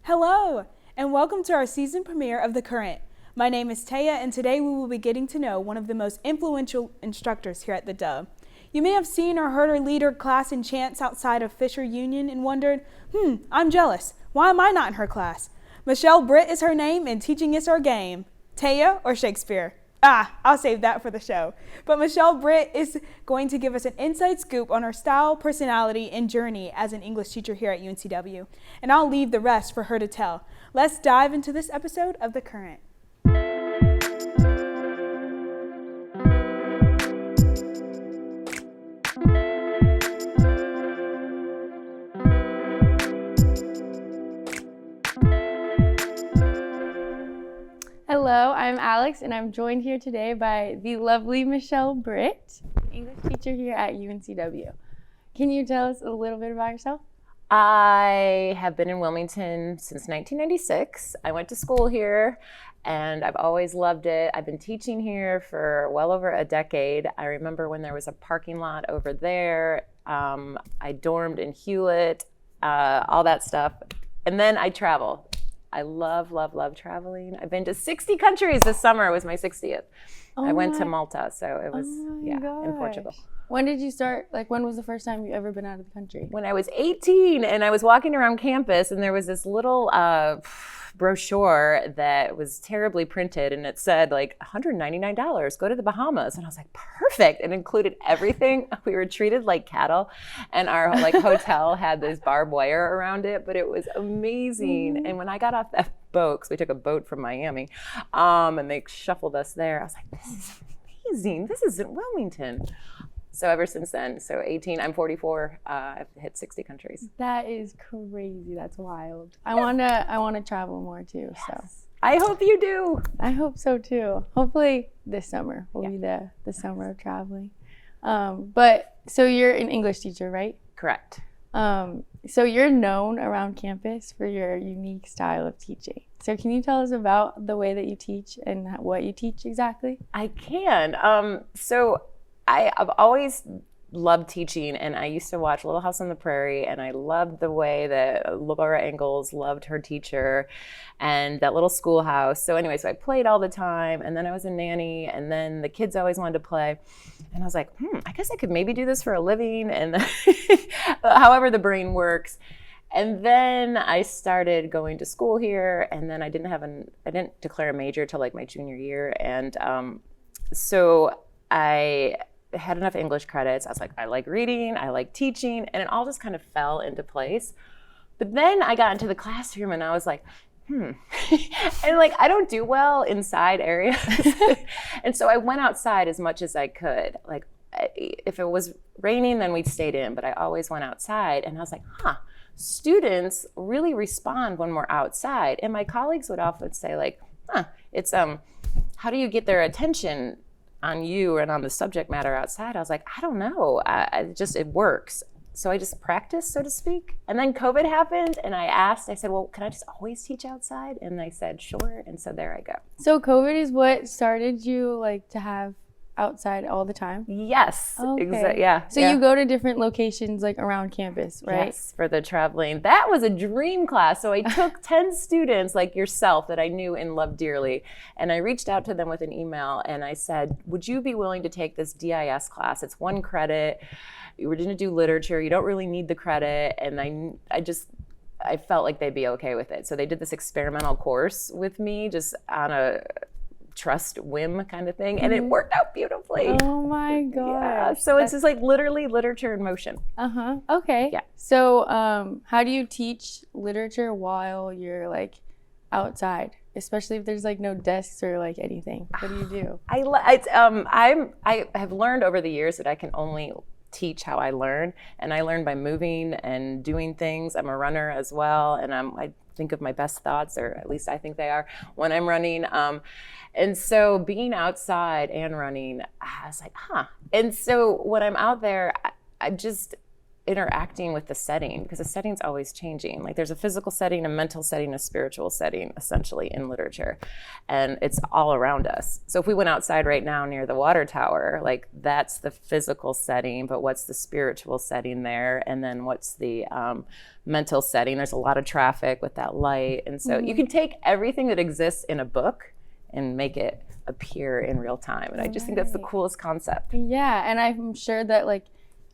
Hello, and welcome to our season premiere of The Current. My name is Taya, and today we will be getting to know one of the most influential instructors here at the Dub. You may have seen or heard her lead her class in chants outside of Fisher Union and wondered, I'm jealous. Why am I not in her class? Michelle Britt is her name, and teaching is her game. Taya or Shakespeare? I'll save that for the show. But Michelle Britt is going to give us an inside scoop on her style, personality, and journey as an English teacher here at UNCW. And I'll leave the rest for her to tell. Let's dive into this episode of The Current. Hello, I'm Alex, and I'm joined here today by the lovely Michelle Britt, English teacher here at UNCW. Can you tell us a little bit about yourself? I have been in Wilmington since 1996. I went to school here, and I've always loved it. I've been teaching here for well over a decade. I remember when there was a parking lot over there. I dormed in Hewlett, all that stuff. And then I travel. I love traveling. I've been to 60 countries this summer. It was my 60th. I went to Malta, so it was, in Portugal. When did you start, when was the first time you ever been out of the country? When I was 18, and I was walking around campus, and there was this little brochure that was terribly printed, and it said $199, go to the Bahamas. And I was like, perfect. It included everything. We were treated like cattle, and our hotel had this barbed wire around it, but it was amazing. And when I got off that boat, because we took a boat from Miami, and they shuffled us there, I was like, this is amazing. This is in Wilmington. So ever since then, so 18, I'm 44, I've hit 60 countries. That is crazy. That's wild. I wanna travel more too. Yes. So I hope you do. I hope so too. Hopefully this summer will be the summer of traveling. But so you're an English teacher, right? Correct. So you're known around campus for your unique style of teaching. So can you tell us about the way that you teach and what you teach exactly? I can. So I've always loved teaching, and I used to watch Little House on the Prairie, and I loved the way that Laura Ingalls loved her teacher and that little schoolhouse. So anyway, so I played all the time, and then I was a nanny, and then the kids always wanted to play. And I was like, I guess I could maybe do this for a living, and however the brain works. And then I started going to school here, and then I didn't declare a major till my junior year. And so I had enough English credits. I was like, I like reading, I like teaching, and it all just kind of fell into place. But then I got into the classroom, and I was like, and I don't do well inside areas. And so I went outside as much as I could. If it was raining, then we stayed in, but I always went outside. And I was like, students really respond when we're outside. And my colleagues would often say it's how do you get their attention on you and on the subject matter outside? I was like, I don't know. It works. So I just practiced, so to speak. And then COVID happened, and I said, well, can I just always teach outside? And they said, sure. And so there I go. So COVID is what started you to have outside all the time? Yes. Okay. Yeah. So you go to different locations around campus, right? Yes, for the traveling. That was a dream class. So I took 10 students like yourself that I knew and loved dearly. And I reached out to them with an email, and I said, would you be willing to take this DIS class? It's 1 credit. We're going to do literature. You don't really need the credit. And I felt like they'd be okay with it. So they did this experimental course with me just on a trust whim kind of thing, and it worked out beautifully. Oh my gosh. Yeah. So it's just literally literature in motion. Okay. Yeah. So how do you teach literature while you're outside, especially if there's no desks or anything? What do you do? I have learned over the years that I can only teach how I learn, and I learn by moving and doing things. I'm a runner as well, and I think of my best thoughts, or at least I think they are, when I'm running. And so being outside and running, I was like, And so when I'm out there, interacting with the setting, because the setting's always changing. Like there's a physical setting, a mental setting, a spiritual setting, essentially, in literature, and it's all around us. So if we went outside right now near the water tower, like that's the physical setting, but what's the spiritual setting there? And then what's the mental setting? There's a lot of traffic with that light. And so you can take everything that exists in a book and make it appear in real time. And I just think that's the coolest concept. Yeah, and I'm sure that like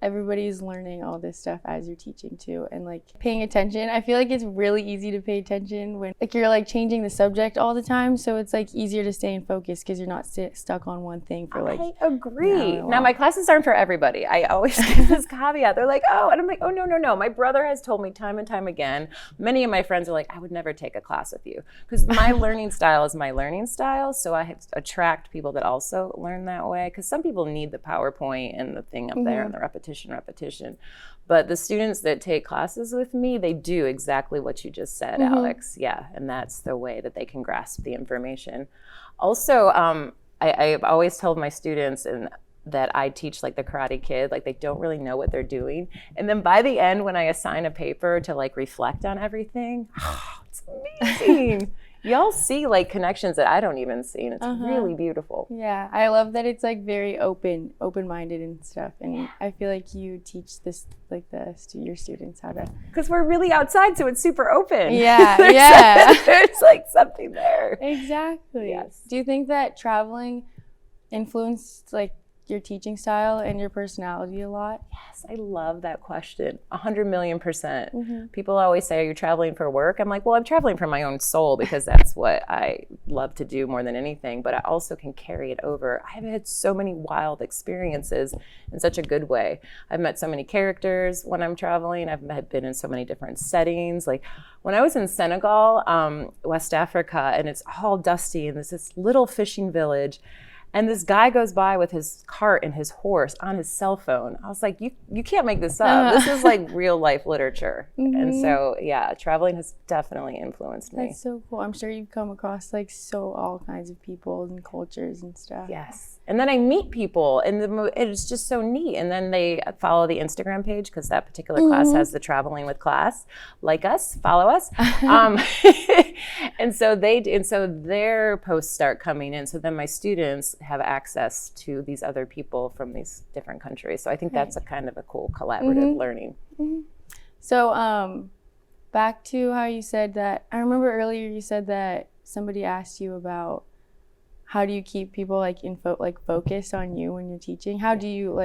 everybody's learning all this stuff as you're teaching too, and like paying attention. I feel like it's really easy to pay attention when like you're like changing the subject all the time, so it's like easier to stay in focus because you're not stuck on one thing for like. I agree. Now my classes aren't for everybody. I always give this caveat. They're like, oh, and I'm like, oh, no. My brother has told me time and time again. Many of my friends are like, I would never take a class with you because my learning style is my learning style. So I have to attract people that also learn that way, because some people need the PowerPoint and the thing up there and the repetition. But the students that take classes with me, they do exactly what you just said, Alex. Yeah, and that's the way that they can grasp the information. Also, I've always told my students that I teach like the Karate Kid, like they don't really know what they're doing. And then by the end, when I assign a paper to like reflect on everything, it's amazing. Y'all see like connections that I don't even see, and it's really beautiful. Yeah, I love that it's like very open-minded and stuff, and I feel like you teach this like your students how to. Because we're really outside, so it's super open. Yeah, There's like something there. Exactly. Yes. Do you think that traveling influenced like your teaching style and your personality a lot? Yes, I love that question. 100,000,000%. People always say, are you traveling for work? I'm like, well, I'm traveling for my own soul because that's what I love to do more than anything, but I also can carry it over. I've had so many wild experiences in such a good way. I've met so many characters when I'm traveling. I've been in so many different settings. Like when I was in Senegal, West Africa, and it's all dusty, and there's this little fishing village, and this guy goes by with his cart and his horse on his cell phone. I was like, you can't make this up. This is like real life literature. And so, yeah, traveling has definitely influenced me. That's so cool. I'm sure you've come across like all kinds of people and cultures and stuff. Yes. And then I meet people, and it's just so neat. And then they follow the Instagram page, because that particular class has the Traveling with Class. Like us, follow us. And so their posts start coming in. So then my students have access to these other people from these different countries. So I think that's a kind of a cool collaborative learning. So back to how you said that, I remember earlier you said that somebody asked you about how do you keep people like focused on you when you're teaching? How do you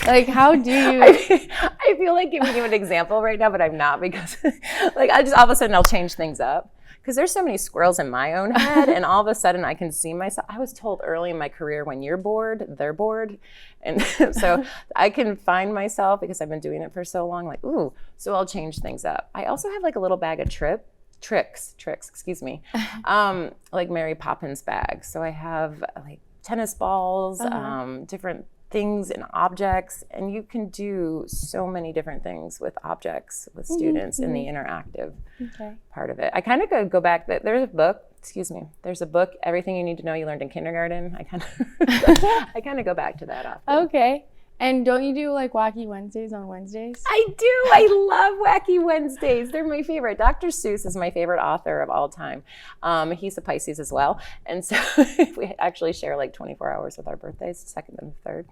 how do you? I feel like giving you an example right now, but I'm not, because like I just all of a sudden I'll change things up. Because there's so many squirrels in my own head, and all of a sudden I can see myself. I was told early in my career, when you're bored, they're bored. And so I can find myself, because I've been doing it for so long, like, ooh, so I'll change things up. I also have like a little bag of tricks, excuse me, like Mary Poppins bags. So I have like tennis balls, different things and objects, and you can do so many different things with objects with students in the interactive part of it. I kind of go back, there's a book, Everything You Need to Know You Learned in Kindergarten. I kind of go back to that often. Okay. And don't you do like Wacky Wednesdays on Wednesdays? I do. I love Wacky Wednesdays. They're my favorite. Dr. Seuss is my favorite author of all time. He's a Pisces as well. And so we actually share like 24 hours with our birthdays, 2nd and 3rd.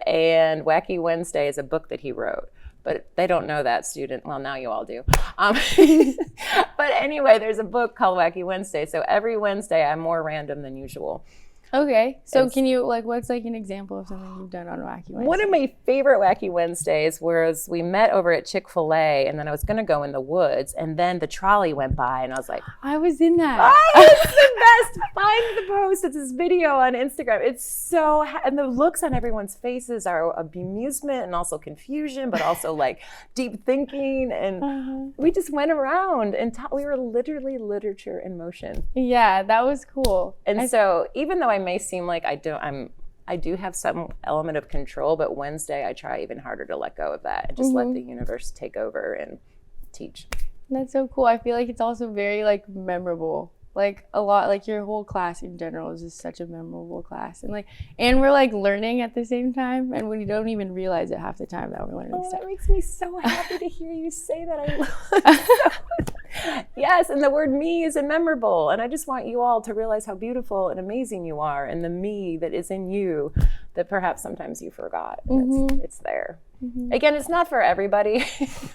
And Wacky Wednesday is a book that he wrote. But they don't know that, student. Well, now you all do. But anyway, there's a book called Wacky Wednesday. So every Wednesday I'm more random than usual. Okay, so can you what's like an example of something you've done on Wacky Wednesday? One of my favorite Wacky Wednesdays was we met over at Chick-fil-A, and then I was going to go in the woods, and then the trolley went by, and I was like, I was in that. Oh, it's the best. Find the post. It's this video on Instagram. It's so, and the looks on everyone's faces are of amusement and also confusion, but also like deep thinking, and we just went around and we were literally literature in motion. Yeah, that was cool. And so even though I may seem like I do have some element of control, but Wednesday I try even harder to let go of that and just let the universe take over and teach. That's so cool. I feel like it's also very like memorable. like a lot, like your whole class in general is just such a memorable class, and we're like learning at the same time, and we don't even realize it half the time that we're learning stuff. That makes me so happy to hear you say that. I love it. Yes, and the word me is memorable, and I just want you all to realize how beautiful and amazing you are, and the me that is in you that perhaps sometimes you forgot. It's there. Again, it's not for everybody.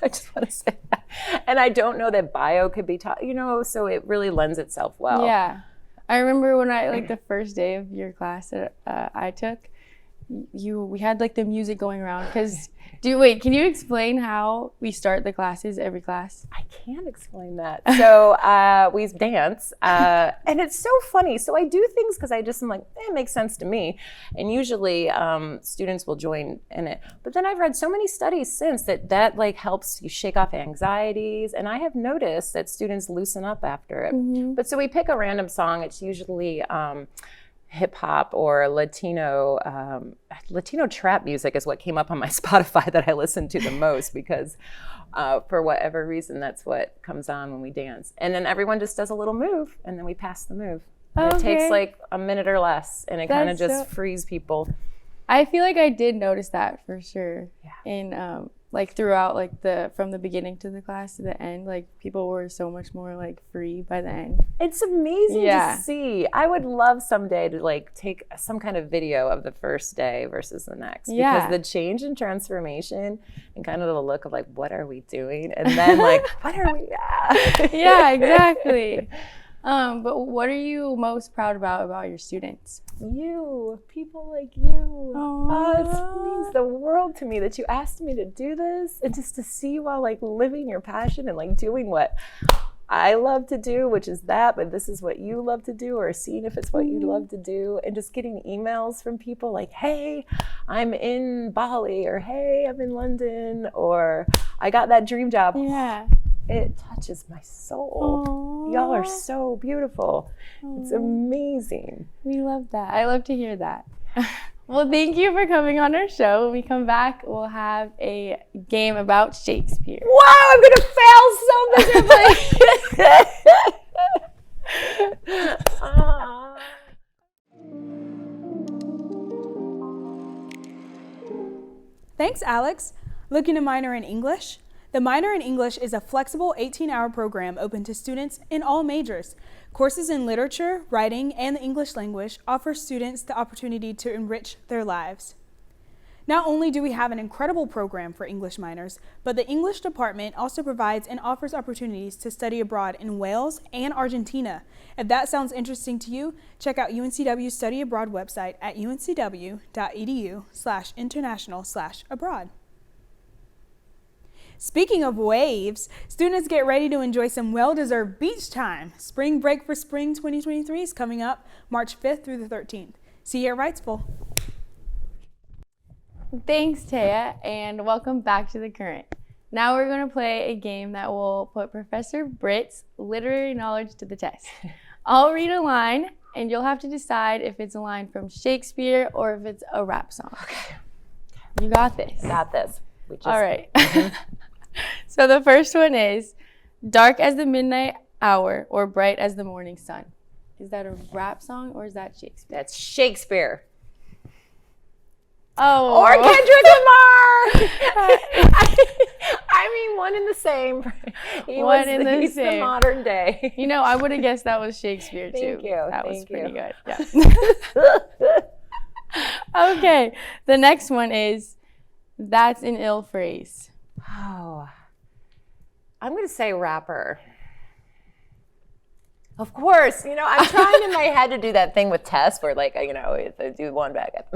I just want to say that. And I don't know that bio could be taught, so it really lends itself well. Yeah. I remember when the first day of your class that I took, we had like the music going around because can you explain how we start the classes every class? I can't explain that. So we dance and it's so funny. So I do things because I just am like, it makes sense to me. And usually students will join in it. But then I've read so many studies since that like helps you shake off anxieties. And I have noticed that students loosen up after it. But so we pick a random song. It's usually hip hop or Latino trap music is what came up on my Spotify that I listen to the most because for whatever reason, that's what comes on when we dance. And then everyone just does a little move and then we pass the move. And it takes like a minute or less and it kind of just frees people. I feel like I did notice that for sure. Yeah. In like throughout from the beginning to the class to the end, like people were so much more like free by the end. It's amazing to see. I would love someday to like take some kind of video of the first day versus the next because the change and transformation and kind of the look of like, what are we doing? And then like, what are we? Yeah, exactly. But what are you most proud about your students? You, people like you. It means the world to me that you asked me to do this and just to see you all like living your passion and like doing what I love to do, which is that, but this is what you love to do, or seeing if it's what you love to do, and just getting emails from people like, hey, I'm in Bali, or hey, I'm in London, or I got that dream job. Yeah. It touches my soul. Aww. Y'all are so beautiful. Aww. It's amazing. We love that. I love to hear that. Well, thank you for coming on our show. When we come back, we'll have a game about Shakespeare. Wow, I'm going to fail so miserably. Thanks, Alex. Looking to minor in English? The Minor in English is a flexible 18-hour program open to students in all majors. Courses in literature, writing, and the English language offer students the opportunity to enrich their lives. Not only do we have an incredible program for English minors, but the English department also provides and offers opportunities to study abroad in Wales and Argentina. If that sounds interesting to you, check out UNCW's Study Abroad website at uncw.edu/international/abroad. Speaking of waves, students get ready to enjoy some well-deserved beach time. Spring break for spring 2023 is coming up March 5th through the 13th. See you at Wrightsville. Thanks, Taya, and welcome back to The Current. Now we're going to play a game that will put Professor Britt's literary knowledge to the test. I'll read a line, and you'll have to decide if it's a line from Shakespeare or if it's a rap song. Okay. You got this. Got this. All right. So the first one is, dark as the midnight hour or bright as the morning sun. Is that a rap song or is that Shakespeare? That's Shakespeare. Oh. Or Kendrick Lamar. I mean, one in the same. He's the modern day. You know, I would have guessed that was Shakespeare too. Thank you. That was pretty good. Yeah. Okay. The next one is, that's an ill phrase. Oh, I'm going to say rapper. Of course, I'm trying in my head to do that thing with Tess where if I do one back up.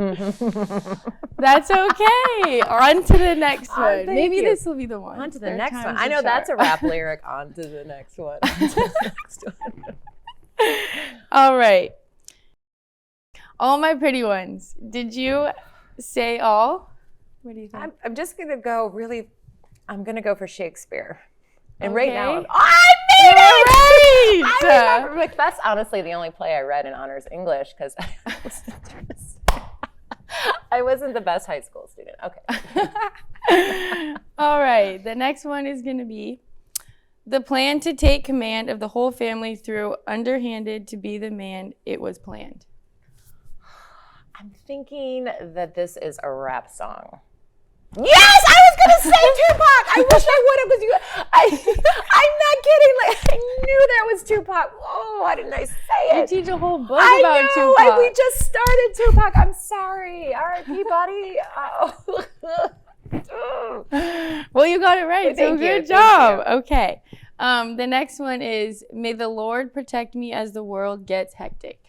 That's okay. On to the next one. Maybe this will be the one. On to the next one. I know that's a rap lyric. On to the next one. All right. All my pretty ones. Did you say all? What do you think? I'm just going to go I'm going to go for Shakespeare. And right now, I made it! I remember Macbeth's honestly the only play I read in honors English because I wasn't the best high school student. Okay. All right. The next one is going to be, The plan to take command of the whole family through underhanded to be the man it was planned. I'm thinking that this is a rap song. Yes, I was gonna say Tupac. I wish I would have, because I'm not kidding. Like, I knew that was Tupac. Oh, why didn't I say You it? teach a whole book I about know. Tupac. We just started Tupac. I'm sorry. R.I.P. buddy. Oh. Well, you got it right. Thank So you, good thank job. you. Okay. The next one is, may the Lord protect me as the world gets hectic.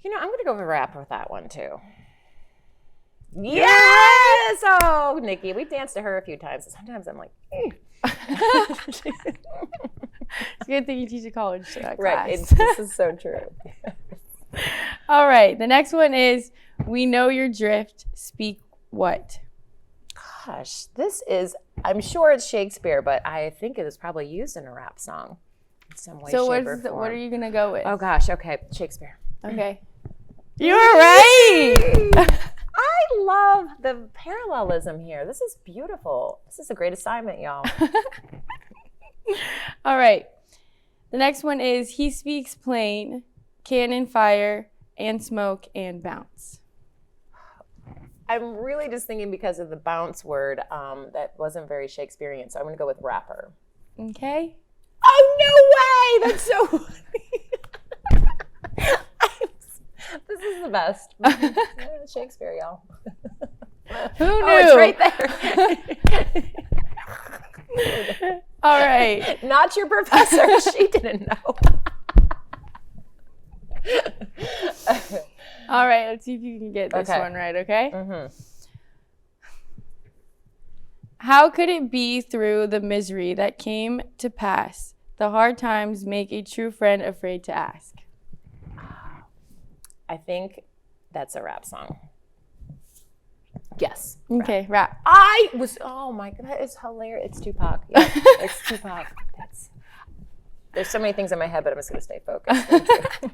You know, I'm gonna go with rap with that one too. Yes! Oh, Nikki, we danced to her a few times. Sometimes I'm like, It's a good thing you teach a college class. right. This is so true. All right. The next one is, we know your drift. Speak what? Gosh, this is, I'm sure it's Shakespeare, but I think it is probably used in a rap song in some way, So shape, or what form. are you going to go with? Oh gosh, okay, Shakespeare. Okay. You're right. I love the parallelism here. This is beautiful. This is a great assignment, y'all. All right. The next one is, he speaks plain, cannon fire, and smoke, and bounce. I'm really just thinking because of the bounce word that wasn't very Shakespearean, so I'm going to go with rapper. Okay. Oh, no way! That's so funny. This is the best. Yeah, Shakespeare, y'all. Who knew? Oh, it's right there. All right. Not your professor. She didn't know. All right. Let's see if you can get this Okay. one right, okay? Mm-hmm. How could it be through the misery that came to pass? The hard times make a true friend afraid to ask. I think that's a rap song. Yes. Okay, rap. Oh my God, that is hilarious. It's Tupac. Yeah, it's Tupac. There's so many things in my head, but I'm just going to stay focused. Thank you.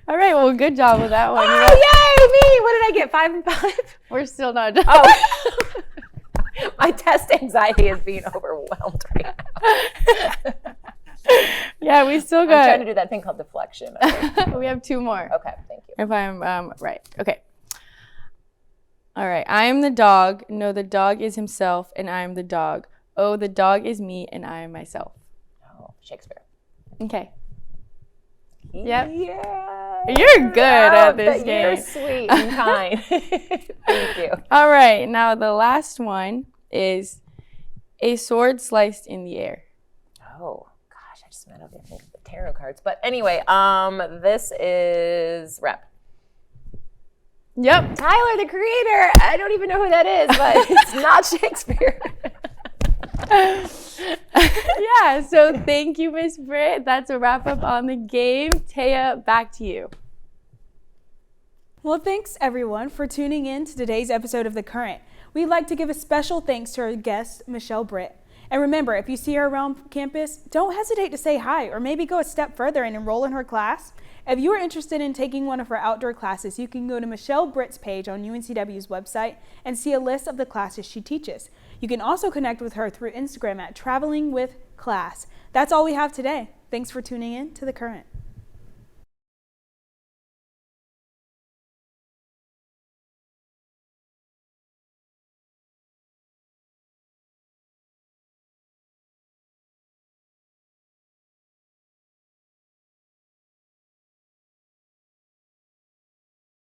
All right, well, good job with that one. Oh, yay, me! What did I get, 5 and 5? We're still not done. Oh. My test anxiety is being overwhelmed right now. Yeah, we still I'm trying to got, do that thing called deflection. we have 2 more. Okay, thank you. If I'm right. Okay. All right. I am the dog. No, the dog is himself, and I am the dog. Oh, the dog is me, and I am myself. Oh, Shakespeare. Okay. Yep. Yeah. You're good at this but game. You're sweet and kind. Thank you. All right. Now, the last one is, a sword sliced in the air. Oh, gosh, I just meant to think of the tarot cards. But anyway, this is rep. Yep. Tyler, the creator. I don't even know who that is, but it's not Shakespeare. Yeah, so thank you, Miss Britt. That's a wrap up on the game. Taya, back to you. Well, thanks everyone for tuning in to today's episode of The Current. We'd like to give a special thanks to our guest, Michelle Britt. And remember, if you see her around campus, don't hesitate to say hi or maybe go a step further and enroll in her class. If you are interested in taking one of her outdoor classes, you can go to Michelle Britt's page on UNCW's website and see a list of the classes she teaches. You can also connect with her through Instagram at Traveling with Class. That's all we have today. Thanks for tuning in to The Current.